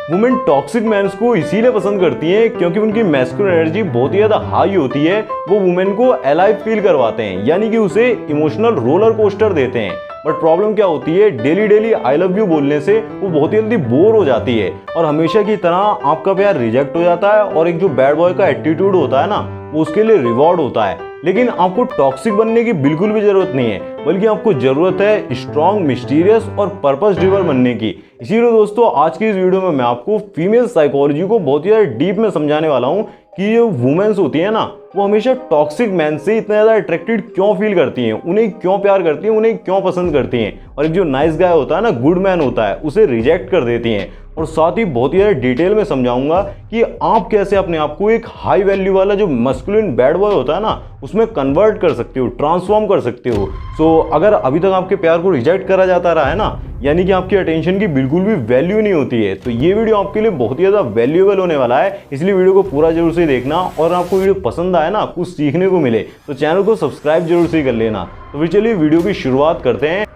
Women toxic mains को इसीलिए पसंद करती हैं क्योंकि उनकी मैस्कुलिन एनर्जी बहुत ही ज्यादा हाई होती है। वो वुमेन को अलाइव फील करवाते हैं, यानी कि उसे इमोशनल रोलर कोस्टर देते हैं। बट प्रॉब्लम क्या होती है, daily daily I love you बोलने से वो बहुत ही जल्दी बोर हो जाती है और हमेशा की तरह आपका प्यार रिजेक्ट हो जाता है और एक जो बैड बॉय का एटीट्यूड होता है ना, वो उसके लिए रिवॉर्ड होता है। लेकिन आपको टॉक्सिक बनने की बिल्कुल भी जरूरत नहीं है, बल्कि आपको जरूरत है स्ट्रॉन्ग, मिस्टीरियस और पर्पस ड्रिवन बनने की। इसीलिए दोस्तों आज की इस वीडियो में मैं आपको फीमेल साइकोलॉजी को बहुत ही ज्यादा डीप में समझाने वाला हूँ कि जो वुमेन्स होती है ना, वो हमेशा टॉक्सिक मैन से इतना ज्यादा अट्रैक्टेड क्यों फील करती हैं, उन्हें क्यों प्यार करती हैं, उन्हें क्यों पसंद करती हैं, और एक जो नाइस गाय होता है ना, गुड मैन होता है, उसे रिजेक्ट कर देती हैं। और साथ ही बहुत ही ज्यादा डिटेल में समझाऊंगा कि आप कैसे अपने आप को एक हाई वैल्यू वाला जो मस्कुलिन बैड बॉय होता है ना, उसमें कन्वर्ट कर सकते हो, ट्रांसफॉर्म कर सकते हो। सो अगर अभी तक आपके प्यार को रिजेक्ट करा जाता रहा है ना, यानी कि आपकी अटेंशन की बिल्कुल भी वैल्यू नहीं होती है, तो ये वीडियो आपके लिए बहुत ही ज़्यादा वैल्यूएबल होने वाला है। इसलिए वीडियो को पूरा जरूर से देखना, और आपको वीडियो पसंद आए ना, कुछ सीखने को मिले, तो चैनल को सब्सक्राइब जरूर से कर लेना। तो फिर चलिए वीडियो की शुरुआत करते हैं।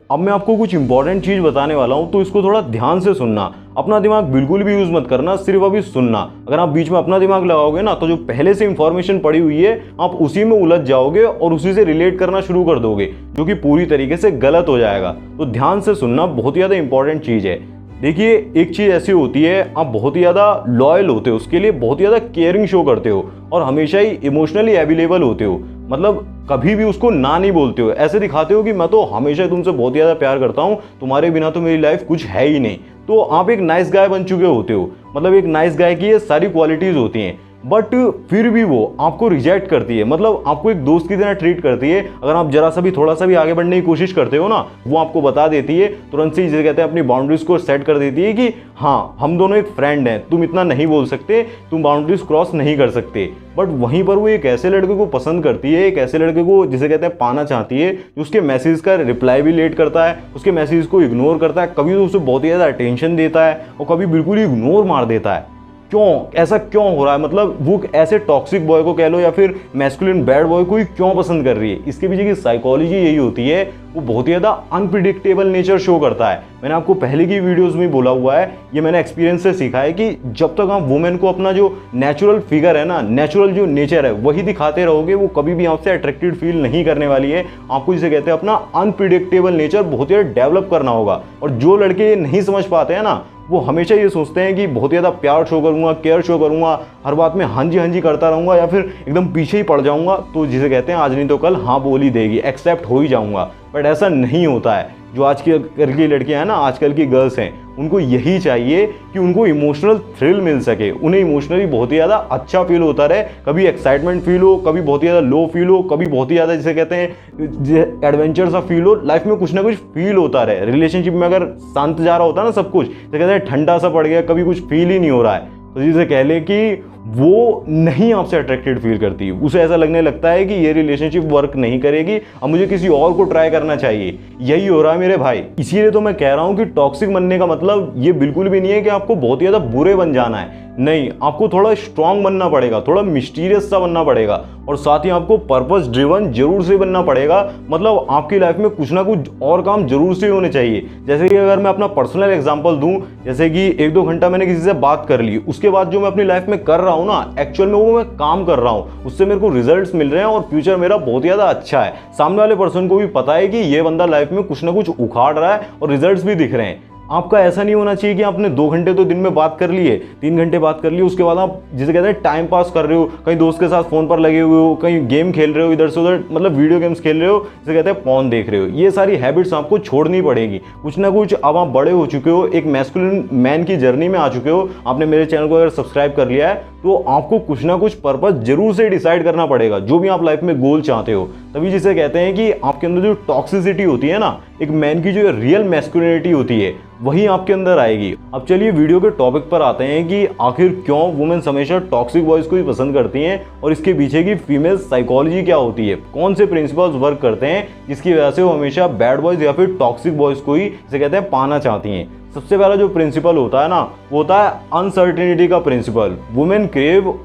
अब मैं आपको कुछ इंपॉर्टेंट चीज बताने वाला हूं, तो इसको थोड़ा ध्यान से सुनना। अपना दिमाग बिल्कुल भी यूज मत करना, सिर्फ अभी सुनना। अगर आप बीच में अपना दिमाग लगाओगे ना, तो जो पहले से इंफॉर्मेशन पड़ी हुई है आप उसी में उलझ जाओगे और उसी से रिलेट करना शुरू कर दोगे, जो कि पूरी तरीके से गलत हो जाएगा। तो ध्यान से सुनना, बहुत ही ज्यादा इंपॉर्टेंट चीज है। देखिए, एक चीज ऐसी होती है, आप बहुत ही ज्यादा लॉयल होते हो, उसके लिए बहुत ही ज्यादा केयरिंग शो करते हो और हमेशा ही इमोशनली अवेलेबल होते हो। मतलब कभी भी उसको ना नहीं बोलते हो, ऐसे दिखाते हो कि मैं तो हमेशा तुमसे बहुत ही ज्यादा प्यार करता हूँ, तुम्हारे बिना तो मेरी लाइफ कुछ है ही नहीं। तो आप एक नाइस गाय बन चुके होते हो। मतलब एक नाइस गाय की ये सारी क्वालिटीज होती हैं, बट फिर भी वो आपको रिजेक्ट करती है। मतलब आपको एक दोस्त की तरह ट्रीट करती है। अगर आप जरा सा भी, थोड़ा सा भी आगे बढ़ने की कोशिश करते हो ना, वो आपको बता देती है तुरंत से, जिसे कहते हैं अपनी बाउंड्रीज को सेट कर देती है कि हाँ, हम दोनों एक फ्रेंड हैं, तुम इतना नहीं बोल सकते, तुम बाउंड्रीज क्रॉस नहीं कर सकते। बट वहीं पर वो एक ऐसे लड़के को पसंद करती है, एक ऐसे लड़के को जिसे कहते हैं पाना चाहती है, जो उसके मैसेज का रिप्लाई भी लेट करता है, उसके मैसेज को इग्नोर करता है, कभी तो उसे बहुत ही ज़्यादा अटेंशन देता है और कभी बिल्कुल ही इग्नोर मार देता है। क्यों ऐसा क्यों हो रहा है? मतलब वो ऐसे टॉक्सिक बॉय को कह लो या फिर मैस्कुलिन बैड बॉय को ही क्यों पसंद कर रही है? इसके पीछे की साइकोलॉजी यही होती है, वो बहुत ही ज़्यादा अनप्रिडिक्टेबल नेचर शो करता है। मैंने आपको पहले की वीडियोस में बोला हुआ है, ये मैंने एक्सपीरियंस से सीखा है कि जब तक आप वुमेन को अपना जो नेचुरल फिगर है ना, नेचुरल जो नेचर है, वही दिखाते रहोगे, वो कभी भी आपसे अट्रैक्टेड फील नहीं करने वाली है। आपको जिसे कहते हैं अपना अनप्रिडिक्टेबल नेचर बहुत ही डेवलप करना होगा। और जो लड़के ये नहीं समझ पाते हैं ना, वो हमेशा ये सोचते हैं कि बहुत ही ज़्यादा प्यार शो करूंगा, केयर शो करूंगा, हर बात में हाँ जी करता रहूंगा या फिर एकदम पीछे ही पड़ जाऊंगा, तो जिसे कहते हैं आज नहीं तो कल हाँ बोल ही देगी, एक्सेप्ट हो ही जाऊंगा। बट ऐसा नहीं होता है। जो आज की लड़कियां हैं ना, आजकल की गर्ल्स हैं, उनको यही चाहिए कि उनको इमोशनल थ्रिल मिल सके, उन्हें इमोशनली बहुत ही ज़्यादा अच्छा फील होता रहे। कभी एक्साइटमेंट फील हो, कभी बहुत ही ज़्यादा लो फील हो, कभी बहुत ही ज़्यादा जिसे कहते हैं एडवेंचर सा फील हो। लाइफ में कुछ ना कुछ फील होता रहे। रिलेशनशिप में अगर शांत जा रहा होता है ना सब कुछ, तो कहते हैं ठंडा सा पड़ गया, कभी कुछ फील ही नहीं हो रहा है, तो जिसे कह ले कि वो नहीं आपसे अट्रैक्टेड फील करती। उसे ऐसा लगने लगता है कि ये रिलेशनशिप वर्क नहीं करेगी, अब मुझे किसी और को ट्राई करना चाहिए। यही हो रहा है मेरे भाई। इसीलिए तो मैं कह रहा हूं कि टॉक्सिक बनने का मतलब ये बिल्कुल भी नहीं है कि आपको बहुत ही ज्यादा बुरे बन जाना है। नहीं, आपको थोड़ा स्ट्रांग बनना पड़ेगा, थोड़ा मिस्टीरियस सा बनना पड़ेगा, और साथ ही आपको पर्पस ड्रिवन जरूर से बनना पड़ेगा। मतलब आपकी लाइफ में कुछ ना कुछ और काम जरूर से होने चाहिए। जैसे कि अगर मैं अपना पर्सनल एग्जांपल दूं, जैसे कि 1-2 घंटा मैंने किसी से बात कर ली, उसके बाद जो मैं अपनी लाइफ में कर रहा हूं ना, एक्चुअल में वो मैं काम कर रहा हूं, उससे मेरे को रिजल्ट्स मिल रहे हैं और फ्यूचर मेरा बहुत ही ज्यादा अच्छा है। सामने वाले पर्सन को भी पता है कि ये बंदा लाइफ में कुछ ना कुछ उखाड़ रहा है और रिजल्ट्स भी दिख रहे हैं। आपका ऐसा नहीं होना चाहिए कि आपने 2 घंटे तो दिन में बात कर लिए, 3 घंटे बात कर लिए, उसके बाद आप जिसे कहते हैं टाइम पास कर रहे हो, कहीं दोस्त के साथ फोन पर लगे हुए हो, कहीं गेम खेल रहे हो इधर से उधर, मतलब वीडियो गेम्स खेल रहे हो, जिसे कहते हैं पॉर्न देख रहे हो। ये सारी हैबिट्स आपको छोड़नी पड़ेगी। कुछ ना कुछ अब आप बड़े हो चुके हो, एक मैस्कुलिन मैन की जर्नी में आ चुके हो। आपने मेरे चैनल को अगर सब्सक्राइब कर लिया है, तो आपको कुछ ना कुछ पर्पस जरूर से डिसाइड करना पड़ेगा, जो भी आप लाइफ में गोल चाहते हो। तभी जिसे कहते हैं कि आपके अंदर जो टॉक्सिसिटी होती है ना, एक मैन की जो रियल मैस्कुलिनिटी होती है, वही आपके अंदर आएगी। अब चलिए वीडियो के टॉपिक पर आते हैं कि आखिर क्यों वुमेन्स हमेशा टॉक्सिक बॉयज को ही पसंद करती हैं और इसके पीछे की फीमेल साइकोलॉजी क्या होती है, कौन से प्रिंसिपल्स वर्क करते हैं जिसकी वजह से वो हमेशा बैड बॉयज या फिर टॉक्सिक बॉयज को ही जिसे कहते हैं पाना चाहती हैं। सबसे पहला जो प्रिंसिपल होता है ना, वो होता है अनसर्टेनिटी का principle. Women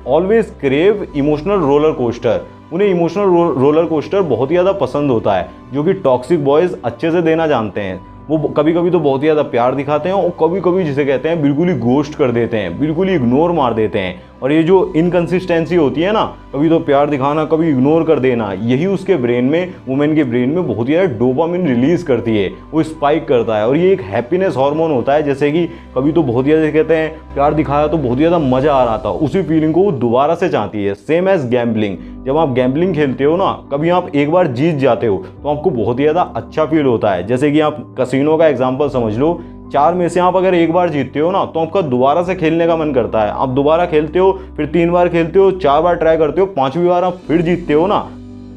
always crave emotional roller coaster. उन्हें इमोशनल रोलर कोस्टर बहुत ही ज़्यादा पसंद होता है, जो कि टॉक्सिक बॉयज अच्छे से देना जानते हैं। वो कभी कभी तो बहुत ही ज़्यादा प्यार दिखाते हैं और कभी कभी जिसे कहते हैं बिल्कुल ही घोस्ट कर देते हैं, बिल्कुल ही इग्नोर मार देते हैं। और ये जो इनकन्सिस्टेंसी होती है ना, कभी तो प्यार दिखाना कभी इग्नोर कर देना, यही उसके ब्रेन में, वुमेन के ब्रेन में बहुत ही ज़्यादा डोपामिन रिलीज करती है, वो स्पाइक करता है। और ये एक हैप्पीनेस हार्मोन होता है। जैसे कि कभी तो बहुत ही ज़्यादा कहते हैं प्यार दिखाया तो बहुत ही ज़्यादा मज़ा आ रहा था, उसी फीलिंग को वो दोबारा से चाहती है। सेम एज गैम्बलिंग, जब आप गैम्बलिंग खेलते हो ना, कभी आप एक बार जीत जाते हो तो आपको बहुत ही ज़्यादा अच्छा फील होता है। जैसे कि आप कसिनो का एग्जांपल समझ लो, 4 में से आप अगर एक बार जीतते हो ना तो आपका दोबारा से खेलने का मन करता है। आप दोबारा खेलते हो, फिर 3 बार खेलते हो, 4 बार ट्राई करते हो, 5वीं बार आप फिर जीतते हो ना,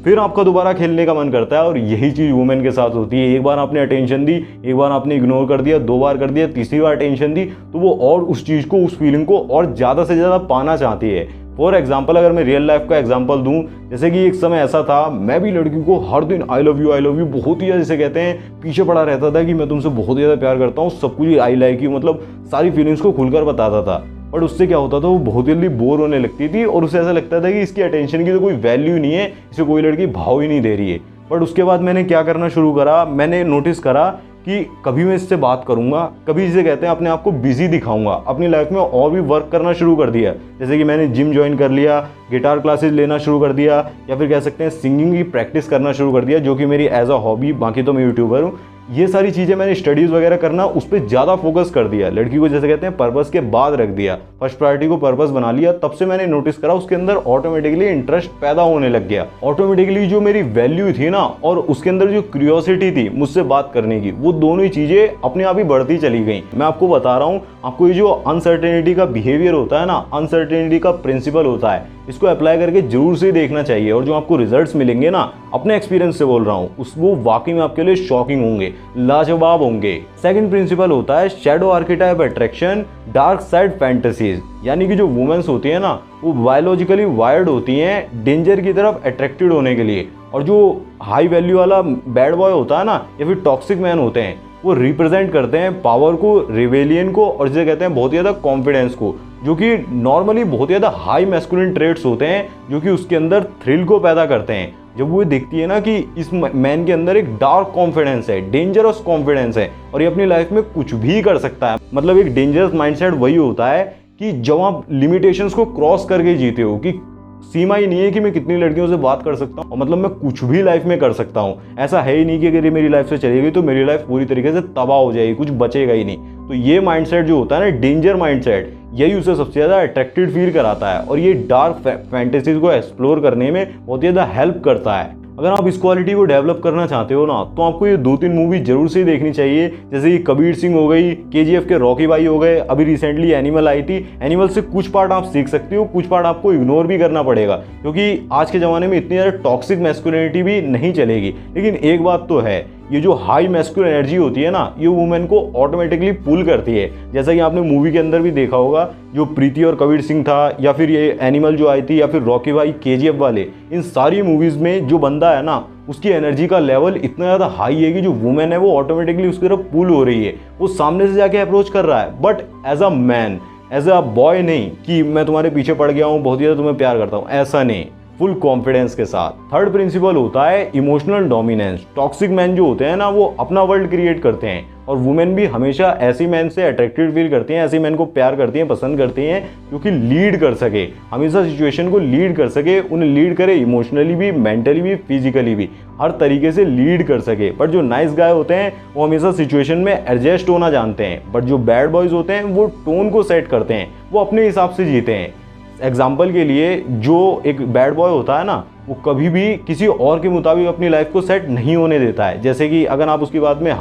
फिर आपका दोबारा खेलने का मन करता है। और यही चीज़ वुमेन के साथ होती है। एक बार आपने अटेंशन दी, एक बार आपने इग्नोर कर दिया, 2 बार कर दिया, तीसरी बार अटेंशन दी, तो वो और उस चीज़ को, उस फीलिंग को और ज़्यादा से ज़्यादा पाना चाहती है। फॉर एग्जाम्पल, अगर मैं रियल लाइफ का एग्जाम्पल दूं, जैसे कि एक समय ऐसा था, मैं भी लड़की को हर दिन आई लव यू बहुत ही जैसे कहते हैं पीछे पड़ा रहता था कि मैं तुमसे बहुत ज़्यादा प्यार करता हूँ, सब कुछ आई लाइक यू, मतलब सारी फीलिंग्स को खुलकर बताता था। बट उससे क्या होता था, वो बहुत जल्दी बोर होने लगती थी और उसे ऐसा लगता था कि इसकी अटेंशन की तो कोई वैल्यू नहीं है, इसे कोई लड़की भाव ही नहीं दे रही है। बट उसके बाद मैंने क्या करना शुरू करा, मैंने नोटिस करा कि कभी मैं इससे बात करूंगा, कभी जिसे कहते हैं अपने आप को बिजी दिखाऊंगा, अपनी लाइफ में और भी वर्क करना शुरू कर दिया। जैसे कि मैंने जिम ज्वाइन कर लिया, गिटार क्लासेस लेना शुरू कर दिया, या फिर कह सकते हैं सिंगिंग की प्रैक्टिस करना शुरू कर दिया, जो कि मेरी एज अ हॉबी, बाकी तो मैं यूट्यूबर हूँ। ये सारी चीज़ें मैंने स्टडीज़ वगैरह करना उस पर ज़्यादा फोकस कर दिया। लड़की को जैसे कहते हैं पर्पस के बाद रख दिया, फर्स्ट प्रायोरिटी को पर्पस बना लिया। तब से मैंने नोटिस करा उसके अंदर ऑटोमेटिकली इंटरेस्ट पैदा होने लग गया। ऑटोमेटिकली जो मेरी वैल्यू थी ना और उसके अंदर जो क्यूरियोसिटी थी मुझसे बात करने की, वो दोनों ही चीज़ें अपने आप ही बढ़ती चली गई। मैं आपको बता रहा हूँ, आपको ये जो अनसर्टेनिटी का बिहेवियर होता है ना, अनसर्टेनिटी का प्रिंसिपल होता है, इसको अप्लाई करके जरूर से देखना चाहिए। और जो आपको रिजल्ट्स मिलेंगे ना, अपने एक्सपीरियंस से बोल रहा हूँ, वो वाकई में आपके लिए शॉकिंग होंगे, लाजवाब होंगे। सेकंड प्रिंसिपल होता है shadow archetype attraction, dark side fantasies. यानी कि जो वुमेन्स होती है ना, वो बायोलॉजिकली वायर्ड होती हैं डेंजर की तरफ अट्रैक्टेड होने के लिए। और जो हाई वैल्यू वाला बैड बॉय होता है ना, या फिर टॉक्सिक मैन होते हैं, वो रिप्रेजेंट करते हैं पावर को, रिवेलियन को, और जिसे कहते हैं बहुत ही ज़्यादा कॉन्फिडेंस को, जो कि नॉर्मली बहुत ज़्यादा हाई मैस्कुलिन ट्रेट्स होते हैं, जो कि उसके अंदर थ्रिल को पैदा करते हैं। जब वो देखती है ना कि इस मैन के अंदर एक डार्क कॉन्फिडेंस है, डेंजरस कॉन्फिडेंस है, और ये अपनी लाइफ में कुछ भी कर सकता है। मतलब एक डेंजरस माइंडसेट वही होता है कि जब आप लिमिटेशंस को क्रॉस करके जीते हो, कि सीमा ही नहीं है कि मैं कितनी लड़कियों से बात कर सकता हूँ, मतलब मैं कुछ भी लाइफ में कर सकता हूँ। ऐसा है ही नहीं कि अगर ये मेरी लाइफ से चली गई तो मेरी लाइफ पूरी तरीके से तबाह हो जाएगी, कुछ बचेगा ही नहीं। तो ये माइंडसेट जो होता है ना, डेंजर माइंडसेट, यही उसे सबसे ज़्यादा अट्रैक्टेड फील कराता है, और ये डार्क फैंटेसीज को एक्सप्लोर करने में बहुत ज़्यादा हेल्प करता है। अगर आप इस क्वालिटी को डेवलप करना चाहते हो ना, तो आपको ये 2-3 मूवी जरूर से देखनी चाहिए। जैसे कि कबीर सिंह हो गई, KGF के रॉकी भाई हो गए, अभी रिसेंटली एनिमल आई थी। एनिमल से कुछ पार्ट आप सीख सकते हो, कुछ पार्ट आपको इग्नोर भी करना पड़ेगा, क्योंकि आज के ज़माने में इतनी ज़्यादा टॉक्सिक मैस्कुलिनिटी भी नहीं चलेगी। लेकिन एक बात तो है, ये जो हाई मैस्कुलिन एनर्जी होती है ना, ये वुमेन को ऑटोमेटिकली पुल करती है। जैसा कि आपने मूवी के अंदर भी देखा होगा, जो प्रीति और कबीर सिंह था, या फिर ये एनिमल जो आई थी, या फिर रॉकी भाई, KGF वाले, इन सारी मूवीज़ में जो बंदा है ना, उसकी एनर्जी का लेवल इतना ज़्यादा हाई है कि जो वुमेन है वो ऑटोमेटिकली उसकी तरफ पुल हो रही है। वो सामने से जाके अप्रोच कर रहा है, but as a man, as a boy नहीं कि मैं तुम्हारे पीछे पड़ गया हूँ, बहुत ज़्यादा तुम्हें प्यार करता हूँ, ऐसा नहीं, फुल कॉन्फिडेंस के साथ। थर्ड प्रिंसिपल होता है इमोशनल डोमिनेंस। टॉक्सिक मैन जो होते हैं ना, वो अपना वर्ल्ड क्रिएट करते हैं, और वुमेन भी हमेशा ऐसी मैन से अट्रैक्टेड फील करती हैं, ऐसी मैन को प्यार करती हैं, पसंद करती हैं, जो कि लीड कर सके, हमेशा सिचुएशन को लीड कर सके, उन्हें लीड करे इमोशनली भी, मेंटली भी, फिजिकली भी, हर तरीके से लीड कर सके। बट जो नाइस गाय होते हैं वो हमेशा सिचुएशन में एडजस्ट होना जानते हैं, बट जो बैड बॉयज़ होते हैं वो टोन को सेट करते हैं, वो अपने हिसाब से जीते हैं। एग्जाम्पल के लिए, जो एक बैड बॉय होता है ना, वो कभी भी किसी और के मुताबिक अपनी लाइफ को सेट नहीं होने देता है। जैसे कि अगर आप उसकी बात में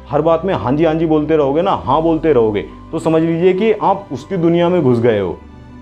हर बात में हाँ जी बोलते रहोगे ना, हाँ बोलते रहोगे, तो समझ लीजिए कि आप उसकी दुनिया में घुस गए हो।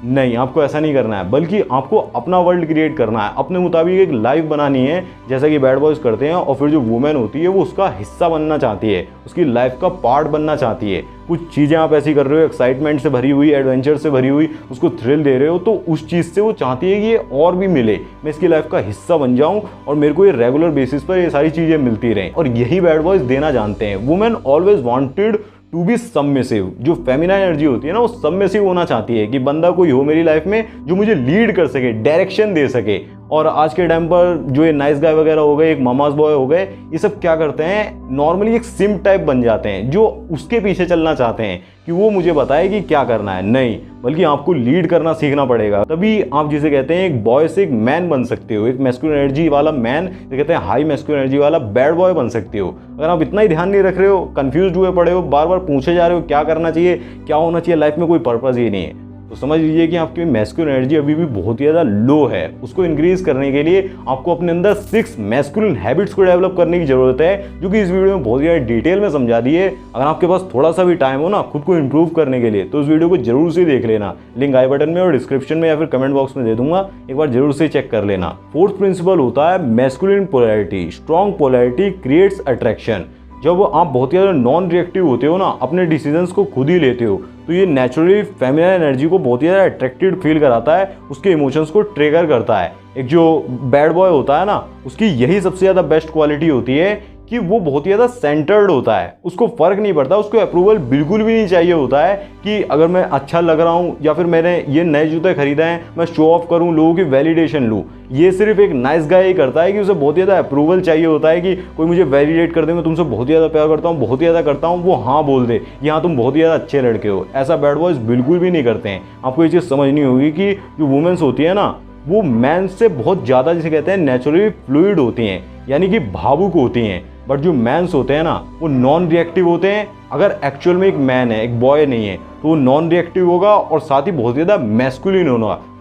नहीं, आपको ऐसा नहीं करना है, बल्कि आपको अपना वर्ल्ड क्रिएट करना है, अपने मुताबिक एक लाइफ बनानी है, जैसा कि बैड बॉयज़ करते हैं। और फिर जो वुमेन होती है वो उसका हिस्सा बनना चाहती है, उसकी लाइफ का पार्ट बनना चाहती है। कुछ चीज़ें आप ऐसी कर रहे हो, एक्साइटमेंट से भरी हुई, एडवेंचर से भरी हुई, उसको थ्रिल दे रहे हो, तो उस चीज़ से वो चाहती है कि ये और भी मिले, मैं इसकी लाइफ का हिस्सा बन जाऊँ, और मेरे को ये रेगुलर बेसिस पर ये सारी चीज़ें मिलती रहें। और यही बैड बॉयज़ देना जानते हैं। Women always wanted to be submissive. जो फेमिनाइन एनर्जी होती है ना, वो सबमिसिव होना चाहती है कि बंदा कोई हो मेरी लाइफ में जो मुझे लीड कर सके, डायरेक्शन दे सके, और आज के टाइम पर जो ये नाइस गाय वगैरह हो गए, एक मामाज बॉय हो गए, ये सब क्या करते हैं, नॉर्मली एक सिम टाइप बन जाते हैं जो उसके पीछे चलना चाहते हैं कि वो मुझे बताए कि क्या करना है। नहीं, बल्कि आपको लीड करना सीखना पड़ेगा, तभी आप जिसे कहते हैं एक बॉय से एक मैन बन सकते हो, एक मैस्कुलिन एनर्जी वाला मैन, जिसे कहते हैं हाई मैस्कुलिन एनर्जी वाला बैड बॉय बन सकते हो। अगर आप इतना ही ध्यान नहीं रख रहे हो, कंफ्यूज हुए पड़े हो, बार बार पूछे जा रहे हो क्या करना चाहिए, क्या होना चाहिए लाइफ में, कोई पर्पज ही नहीं है, तो समझ लीजिए कि आपकी मैस्कुलिन एनर्जी अभी भी बहुत ही ज़्यादा लो है। उसको इंक्रीज करने के लिए आपको अपने अंदर 6 मैस्कुलिन हैबिट्स को डेवलप करने की जरूरत है, जो कि इस वीडियो में बहुत ही डिटेल में समझा दी है। अगर आपके पास थोड़ा सा भी टाइम हो ना खुद को इंप्रूव करने के लिए, तो इस वीडियो को जरूर से देख लेना। लिंक आई बटन में और डिस्क्रिप्शन में या फिर कमेंट बॉक्स में दे दूंगा, एक बार जरूर से चेक कर लेना। फोर्थ प्रिंसिपल होता है masculine polarity. Strong polarity creates attraction. जब आप बहुत ही ज़्यादा नॉन रिएक्टिव होते हो ना, अपने डिसीजंस को खुद ही लेते हो, तो ये नेचुरली फेमिनिन एनर्जी को बहुत ही ज़्यादा अट्रैक्टिव फील कराता है, उसके इमोशंस को ट्रिगर करता है। एक जो बैड बॉय होता है ना, उसकी यही सबसे ज़्यादा बेस्ट क्वालिटी होती है कि वो बहुत ही ज़्यादा सेंटर्ड होता है। उसको फ़र्क नहीं पड़ता, उसको अप्रूवल बिल्कुल भी नहीं चाहिए होता है कि अगर मैं अच्छा लग रहा हूँ या फिर मैंने ये नए जूते खरीदे हैं, मैं शो ऑफ करूँ, लोगों की वैलिडेशन लूँ। ये सिर्फ एक नाइस गाय ही करता है कि उसे बहुत ही ज़्यादा अप्रूवल चाहिए होता है कि कोई मुझे वैलिडेट कर दे, मैं तुमसे बहुत ही ज़्यादा प्यार करता हूँ, बहुत ही ज़्यादा करता हूँ, वो हाँ बोल दे कि हाँ तुम बहुत ही ज़्यादा अच्छे लड़के हो। ऐसा बैड बॉयज़ बिल्कुल भी नहीं करते हैं। आपको ये चीज़ समझनी होगी कि जो वुमेन्स होती है ना, वो मैन से बहुत ज़्यादा जिसे कहते हैं नेचुरली फ्लूइड होती हैं, यानी कि भावुक होती हैं। बट जो मैन्स होते हैं ना, वो नॉन रिएक्टिव होते हैं। अगर एक्चुअल में एक मैन है, एक बॉय नहीं है, तो वो नॉन रिएक्टिव होगा और साथ ही बहुत ज़्यादा मैस्कुलिन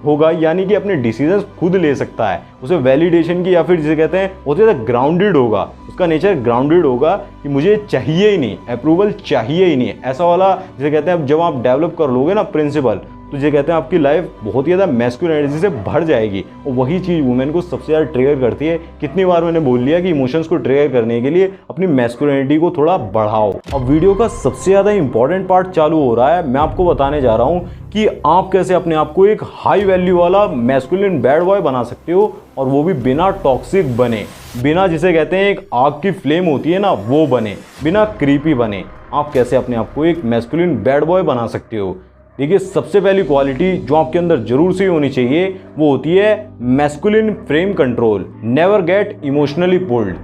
होगा, यानी कि अपने डिसीजंस खुद ले सकता है। उसे वैलिडेशन की या फिर जिसे कहते हैं बहुत ज़्यादा ग्राउंडेड होगा, उसका नेचर ग्राउंडेड होगा कि मुझे चाहिए ही नहीं, अप्रूवल चाहिए ही नहीं। ऐसा वाला जिसे कहते हैं जब आप डेवलप कर लोगे ना प्रिंसिपल, तो ये कहते हैं आपकी लाइफ बहुत ही ज़्यादा मैस्कुलिन एनर्जी से भर जाएगी। और वही चीज़ वुमेन को सबसे ज़्यादा ट्रिगर करती है। कितनी बार मैंने बोल लिया कि इमोशंस को ट्रिगर करने के लिए अपनी मैस्कुलिनिटी को थोड़ा बढ़ाओ। अब वीडियो का सबसे ज़्यादा इंपॉर्टेंट पार्ट चालू हो रहा है। मैं आपको बताने जा रहा हूँ कि आप कैसे अपने आप को एक हाई वैल्यू वाला मैस्कुलिन बैड बॉय बना सकते हो, और वो भी बिना टॉक्सिक बने, बिना जिसे कहते हैं एक आग की फ्लेम होती है ना वो बने, बिना क्रीपी बने। आप कैसे अपने आप को एक मैस्कुलिन बैड बॉय बना सकते हो। देखिए, सबसे पहली क्वालिटी जो आपके अंदर जरूर से होनी चाहिए वो होती है masculine frame control. Never get emotionally pulled.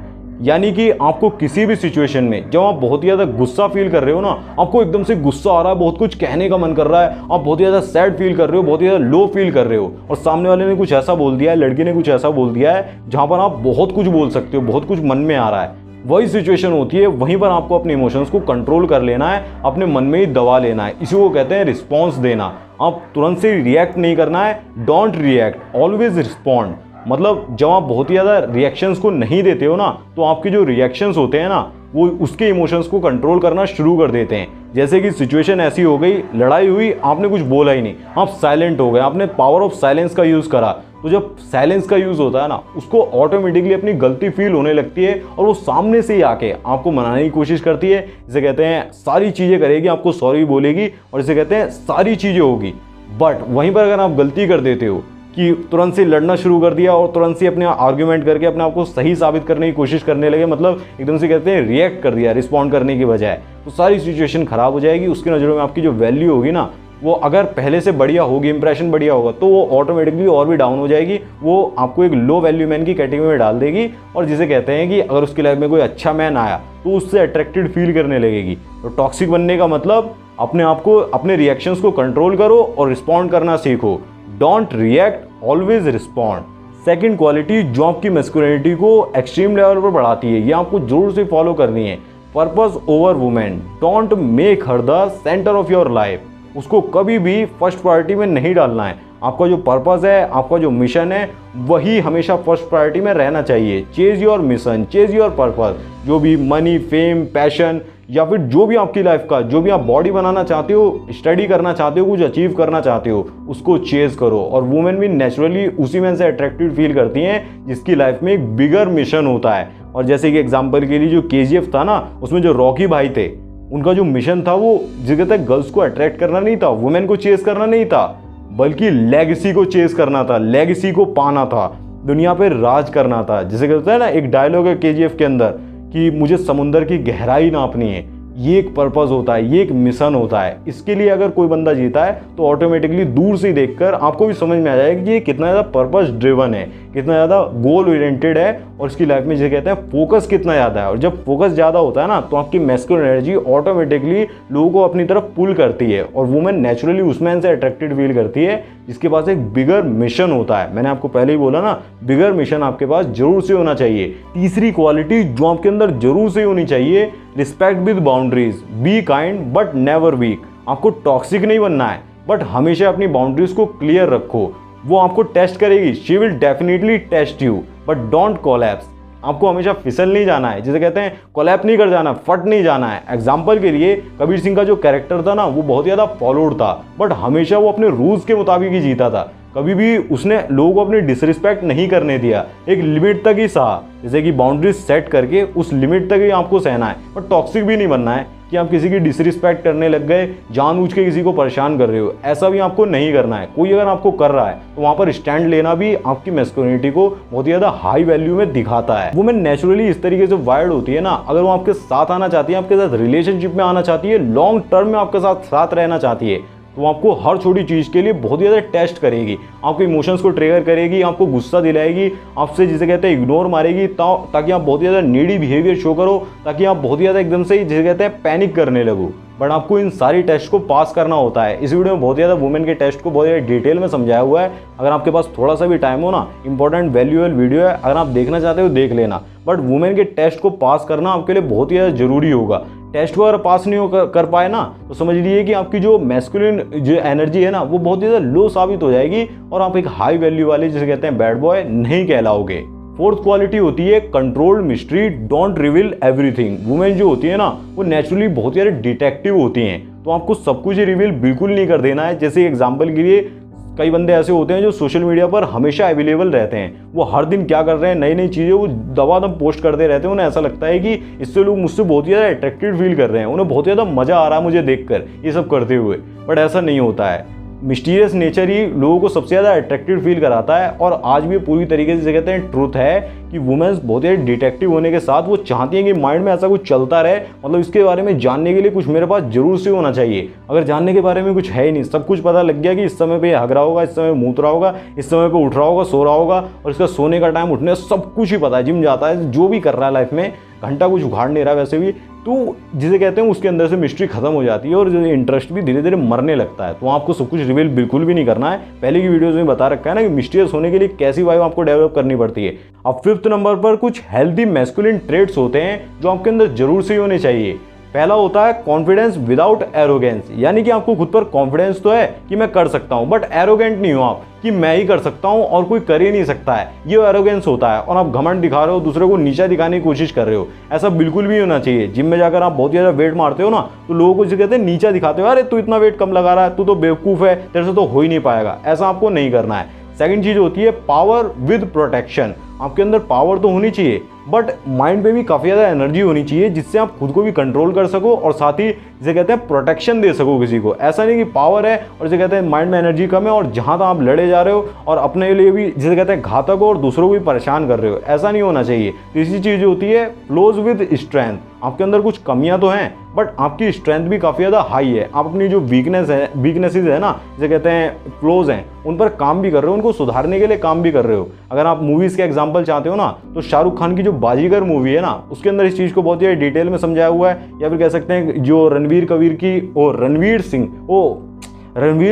यानी कि आपको किसी भी सिचुएशन में जब आप बहुत ही ज़्यादा गुस्सा फील कर रहे हो ना, आपको एकदम से गुस्सा आ रहा है, बहुत कुछ कहने का मन कर रहा है, आप बहुत ही ज़्यादा सैड फील कर रहे हो, बहुत ही ज़्यादा लो फील कर रहे हो, और सामने वाले ने कुछ ऐसा बोल दिया है, लड़की ने कुछ ऐसा बोल दिया है जहाँ पर आप बहुत कुछ बोल सकते हो, बहुत कुछ मन में आ रहा है, वही सिचुएशन होती है, वहीं पर आपको अपने इमोशंस को कंट्रोल कर लेना है, अपने मन में ही दबा लेना है। इसी को कहते हैं रिस्पॉन्स देना। आप तुरंत से रिएक्ट नहीं करना है, डोंट रिएक्ट, ऑलवेज रिस्पॉन्ड। मतलब जब आप बहुत ही ज़्यादा रिएक्शंस को नहीं देते हो ना, तो आपके जो रिएक्शंस होते हैं ना, वो उसके इमोशंस को कंट्रोल करना शुरू कर देते हैं। जैसे कि सिचुएशन ऐसी हो गई, लड़ाई हुई, आपने कुछ बोला ही नहीं, आप साइलेंट हो गए, आपने पावर ऑफ साइलेंस का यूज़ करा। तो जब साइलेंस का यूज़ होता है ना, उसको ऑटोमेटिकली अपनी गलती फील होने लगती है, और वो सामने से ही आके आपको मनाने की कोशिश करती है। जिसे कहते हैं सारी चीज़ें करेगी, आपको सॉरी बोलेगी, और इसे कहते हैं सारी चीज़ें होगी। बट वहीं पर अगर आप गलती कर देते हो कि तुरंत से लड़ना शुरू कर दिया और तुरंत से अपने आर्ग्यूमेंट करके अपने आप को सही साबित करने की कोशिश करने लगे, मतलब एकदम से कहते हैं रिएक्ट कर दिया रिस्पॉन्ड करने की बजाय, तो सारी सिचुएशन खराब हो जाएगी। उसकी नज़रों में आपकी जो वैल्यू होगी ना, वो अगर पहले से बढ़िया होगी, इंप्रेशन बढ़िया होगा, तो वो ऑटोमेटिकली और भी डाउन हो जाएगी। वो आपको एक लो वैल्यू मैन की कैटेगरी में डाल देगी, और जिसे कहते हैं कि अगर उसकी लाइफ में कोई अच्छा मैन आया तो उससे अट्रैक्टेड फील करने लगेगी। तो टॉक्सिक बनने का मतलब अपने आप को, अपने रिएक्शंस को कंट्रोल करो और रिस्पॉन्ड करना सीखो। Don't react, always respond. Second quality जो आपकी मैस्कुलिनिटी को एक्सट्रीम लेवल पर बढ़ाती है, ये आपको जरूर से फॉलो करनी है। Purpose over women. Don't make her the centre of your life. उसको कभी भी फर्स्ट प्रायोरिटी में नहीं डालना है। आपका जो पर्पस है, आपका जो मिशन है, वही हमेशा फर्स्ट प्रायोरिटी में रहना चाहिए। Chase your mission, chase your purpose. जो भी मनी, फेम, पैशन, या फिर जो भी आपकी लाइफ का, जो भी आप बॉडी बनाना चाहते हो, स्टडी करना चाहते हो, कुछ अचीव करना चाहते हो, उसको चेज करो। और वुमेन भी नेचुरली उसी में से अट्रैक्टिव फील करती हैं जिसकी लाइफ में एक बिगर मिशन होता है। और जैसे कि एग्जाम्पल के लिए जो KGF था ना, उसमें जो रॉकी भाई थे, उनका जो मिशन था वो जिसे कहते हैं गर्ल्स को अट्रैक्ट करना नहीं था, वुमेन को चेज करना नहीं था, बल्कि लेगेसी को चेज करना था, लेगेसी को पाना था, दुनिया पे राज करना था। जिसे कहते हैं ना, एक डायलॉग है KGF के अंदर कि मुझे समुंदर की गहराई नापनी है। ये एक पर्पस होता है, ये एक मिशन होता है। इसके लिए अगर कोई बंदा जीता है तो ऑटोमेटिकली दूर से देखकर आपको भी समझ में आ जाएगा कि ये कितना ज़्यादा पर्पस ड्रिवन है, कितना ज़्यादा गोल ओरिएंटेड है और इसकी लाइफ में जिसे कहते हैं फोकस कितना ज़्यादा है। और जब फोकस ज़्यादा होता है ना तो आपकी मैस्कुलिन एनर्जी ऑटोमेटिकली लोगों को अपनी तरफ पुल करती है और वुमेन नेचुरली उस मैन से अट्रैक्टेड फील करती है जिसके पास एक बिगर मिशन होता है। मैंने आपको पहले ही बोला ना, बिगर मिशन आपके पास जरूर से होना चाहिए। तीसरी क्वालिटी जो आपके अंदर जरूर से होनी चाहिए, respect with boundaries, be kind but never weak. आपको टॉक्सिक नहीं बनना है बट हमेशा अपनी बाउंड्रीज को क्लियर रखो। वो आपको टेस्ट करेगी, she will definitely test you but don't collapse. आपको हमेशा फिसल नहीं जाना है, जिसे कहते हैं कोलैप नहीं कर जाना, फट नहीं जाना है। एग्जाम्पल के लिए कबीर सिंह का जो कैरेक्टर था ना वो बहुत ज़्यादा फॉलोड था बट हमेशा वो अपने रूल्स के मुताबिक ही जीता था। कभी भी उसने लोगों को अपनी डिसरिस्पेक्ट नहीं करने दिया, एक लिमिट तक ही सहा। जैसे कि बाउंड्रीज सेट करके उस लिमिट तक ही आपको सहना है बट टॉक्सिक भी नहीं बनना है कि आप किसी की डिसरिस्पेक्ट करने लग गए, जानबूझ के किसी को परेशान कर रहे हो। ऐसा भी आपको नहीं करना है। कोई अगर आपको कर रहा है तो वहाँ पर स्टैंड लेना भी आपकी मैस्कुलिनिटी को बहुत ही ज़्यादा हाई वैल्यू में दिखाता है। वुमेन नेचुरली इस तरीके से वायर्ड होती है ना, अगर वो आपके साथ आना चाहती है, आपके साथ रिलेशनशिप में आना चाहती है, लॉन्ग टर्म में आपके साथ रहना चाहती है, तो आपको हर छोटी चीज़ के लिए बहुत ज़्यादा टेस्ट करेगी। आपके इमोशंस को ट्रिगर करेगी, आपको गुस्सा दिलाएगी, आपसे जिसे कहते हैं इग्नोर मारेगी ताकि आप बहुत ज़्यादा नीडी बिहेवियर शो करो, ताकि आप बहुत ज़्यादा एकदम से जिसे कहते हैं पैनिक करने लगो। बट आपको इन सारी टेस्ट को पास करना होता है। इस वीडियो में बहुत ज़्यादा वुमेन के टेस्ट को बहुत ज़्यादा डिटेल में समझाया हुआ है। अगर आपके पास थोड़ा सा भी टाइम हो ना, इंपॉर्टेंट वैल्यूएबल वीडियो है, अगर आप देखना चाहते हो देख लेना। बट वुमेन के टेस्ट को पास करना आपके लिए बहुत ही ज़्यादा जरूरी होगा। टेस्ट को अगर पास नहीं कर पाए ना तो समझ लीजिए कि आपकी जो मैस्कुलिन जो एनर्जी है ना वो बहुत ज़्यादा लो साबित हो जाएगी और आप एक हाई वैल्यू वाले जिसे कहते हैं बैड बॉय नहीं कहलाओगे। फोर्थ क्वालिटी होती है controlled mystery, don't reveal everything. Women जो होती है ना वो नेचुरली बहुत ज़्यादा डिटेक्टिव होती हैं, तो आपको सब कुछ रिवील बिल्कुल नहीं कर देना है। जैसे एग्जाम्पल के लिए कई बंदे ऐसे होते हैं जो सोशल मीडिया पर हमेशा अवेलेबल रहते हैं, वो हर दिन क्या कर रहे हैं, नई नई चीज़ें वो दबादम पोस्ट करते रहते हैं। उन्हें ऐसा लगता है कि इससे लोग मुझसे बहुत ज़्यादा अट्रैक्टेड फील कर रहे हैं, उन्हें बहुत ज़्यादा मज़ा आ रहा है मुझे देखकर ये सब करते हुए। बट ऐसा नहीं होता है। मिस्टीरियस नेचर ही लोगों को सबसे ज़्यादा अट्रैक्टिव फील कराता है। और आज भी पूरी तरीके से कहते हैं ट्रूथ है कि वुमेन्स बहुत ज़्यादा डिटेक्टिव होने के साथ वो चाहती हैं कि माइंड में ऐसा कुछ चलता रहे, मतलब इसके बारे में जानने के लिए कुछ मेरे पास जरूर से होना चाहिए। अगर जानने के बारे में कुछ है ही नहीं, सब कुछ पता लग गया कि इस समय पे हग रहा होगा, इस समय मूत रहा होगा, इस समय पे उठ रहा होगा, सो रहा होगा और इसका सोने का टाइम, उठने सब कुछ ही पता है, जिम जाता है, जो भी कर रहा है लाइफ में, घंटा कुछ उखाड़ नहीं रहा वैसे भी, तो जिसे कहते हैं उसके अंदर से मिस्ट्री खत्म हो जाती है और जो इंटरेस्ट भी धीरे धीरे मरने लगता है। तो आपको सब कुछ रिवील बिल्कुल भी नहीं करना है। पहले की वीडियोस में बता रखा है ना कि मिस्टीरियस होने के लिए कैसी वाइब आपको डेवलप करनी पड़ती है। अब फिफ्थ नंबर पर कुछ हेल्दी मैस्कुलिन ट्रेट्स होते हैं जो आपके अंदर जरूर से ही होने चाहिए। पहला होता है कॉन्फिडेंस विदाउट एरोगेंस, यानी कि आपको खुद पर कॉन्फिडेंस तो है कि मैं कर सकता हूं बट एरोगेंट नहीं हो आप कि मैं ही कर सकता हूं और कोई कर ही नहीं सकता है, ये एरोगेंस होता है। और आप घमंड दिखा रहे हो, दूसरे को नीचा दिखाने की कोशिश कर रहे हो, ऐसा बिल्कुल भी होना चाहिए। जिम में जाकर आप बहुत ज़्यादा वेट मारते हो ना तो लोगों को कहते हैं नीचा दिखाते हो, अरे तू इतना वेट कम लगा रहा है, तू तो बेवकूफ़ है, तेरे से तो हो ही नहीं पाएगा। ऐसा आपको नहीं करना है। सेकंड चीज़ होती है पावर विद प्रोटेक्शन। आपके अंदर पावर तो होनी चाहिए बट माइंड पे भी काफ़ी ज़्यादा एनर्जी होनी चाहिए जिससे आप खुद को भी कंट्रोल कर सको और साथ ही जिसे कहते हैं प्रोटेक्शन दे सको किसी को। ऐसा नहीं कि पावर है और जिसे कहते हैं माइंड में एनर्जी कम है और जहाँ तक आप लड़े जा रहे हो और अपने लिए भी जिसे कहते हैं घातक हो और दूसरों को भी परेशान कर रहे हो, ऐसा नहीं होना चाहिए। तीसरी चीज़ होती है फ्लोज विद स्ट्रेंथ। आपके अंदर कुछ कमियां तो हैं बट आपकी स्ट्रेंथ भी काफ़ी ज़्यादा हाई है। आप अपनी जो वीकनेसेस है ना, जिसे कहते हैं फ्लोज हैं, उन पर काम भी कर रहे हो, उनको सुधारने के लिए काम भी कर रहे हो। अगर आप मूवीज़ के एग्जाम्पल चाहते हो ना तो शाहरुख खान की जो बाजीगर मूवी है ना उसके अंदर इस चीज़ को बहुत ही डिटेल में समझाया हुआ है। या फिर कह सकते हैं जो रणवीर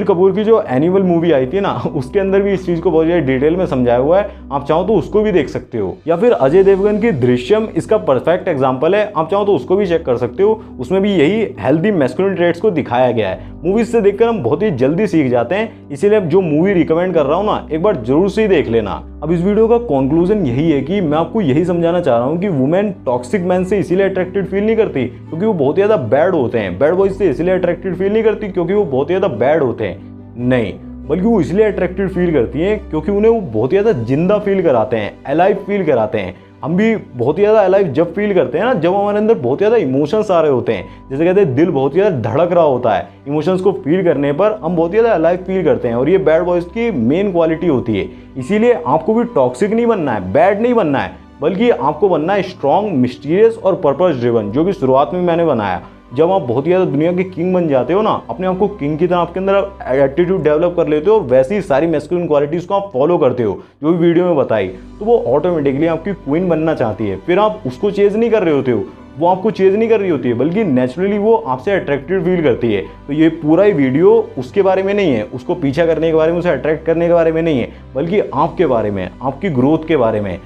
कपूर की जो एनिमल मूवी आई थी ना उसके अंदर भी इस चीज़ को बहुत ज़्यादा डिटेल में समझाया हुआ है। आप चाहो तो उसको भी देख सकते हो। या फिर अजय देवगन की दृश्यम इसका परफेक्ट एग्जांपल है, आप चाहो तो उसको भी चेक कर सकते हो। उसमें भी यही हेल्दी मैस्कुलिन ट्रेट्स को दिखाया गया है। मूवीज से देखकर हम बहुत ही जल्दी सीख जाते हैं, इसीलिए जो मूवी रिकमेंड कर रहा हूँ ना एक बार जरूर से ही देख लेना। अब इस वीडियो का कंक्लूजन यही है कि मैं आपको यही समझाना चाह रहा हूँ कि वुमेन टॉक्सिक मैन से इसीलिए अट्रैक्टेड फील नहीं करती क्योंकि वो बहुत ज़्यादा बैड होते हैं। बैड बॉयज से इसलिए अट्रैक्टेड फील नहीं करती क्योंकि वो बहुत ज़्यादा बैड होते हैं, नहीं, बल्कि वो इसलिए अट्रैक्टेड फील करती हैं क्योंकि उन्हें वो बहुत ज़्यादा जिंदा फील कराते हैं, अलाइव फील कराते हैं। हम भी बहुत ज़्यादा अलाइव जब फील करते हैं ना जब हमारे अंदर बहुत ज़्यादा इमोशंस आ रहे होते हैं, जैसे कहते हैं दिल बहुत ज़्यादा धड़क रहा होता है। इमोशंस को फील करने पर हम बहुत ज़्यादा अलाइव फील करते हैं और ये बैड बॉयज़ की मेन क्वालिटी होती है। इसीलिए आपको भी टॉक्सिक नहीं बनना है, बैड नहीं बनना है, बल्कि आपको बनना है स्ट्रॉन्ग, मिस्टीरियस और पर्पस ड्रिवन, जो कि शुरुआत में मैंने बनाया। जब आप बहुत ही ज़्यादा दुनिया के किंग बन जाते हो ना, अपने आप को किंग की तरह आपके अंदर एटीट्यूड डेवलप कर लेते हो, वैसी ही सारी मैस्कुलिन क्वालिटीज़ को आप फॉलो करते हो जो भी वीडियो में बताई, तो वो ऑटोमेटिकली आपकी क्वीन बनना चाहती है। फिर आप उसको चेज नहीं कर रहे होते हो, वो आपको चेज नहीं कर रही होती है, बल्कि नेचुरली वो आपसे अट्रैक्टेड फील करती है। तो ये पूरा ही वीडियो उसके बारे में नहीं है, उसको पीछा करने के बारे में, उसे अट्रैक्ट करने के बारे में नहीं है, बल्कि आपके बारे में, आपकी ग्रोथ के बारे में।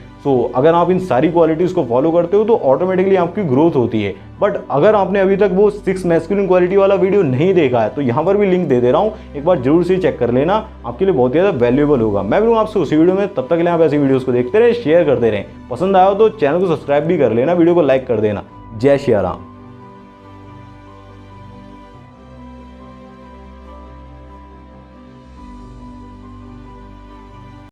अगर आप इन सारी क्वालिटीज़ को फॉलो करते हो तो ऑटोमेटिकली आपकी ग्रोथ होती है। बट अगर आपने अभी तक वो 6 मैस्कुलिन क्वालिटी वाला वीडियो नहीं देखा है तो यहाँ पर भी लिंक दे दे रहा हूँ, एक बार जरूर से चेक कर लेना, आपके लिए बहुत ज़्यादा वैल्यूएबल होगा। मैं मिलूंगा आपसे उसी वीडियो में, तब तक के लिए आप ऐसी वीडियोज़ को देखते रहे, शेयर करते रहें, पसंद आया तो चैनल को सब्सक्राइब भी कर लेना, वीडियो को लाइक कर देना। जय श्री राम।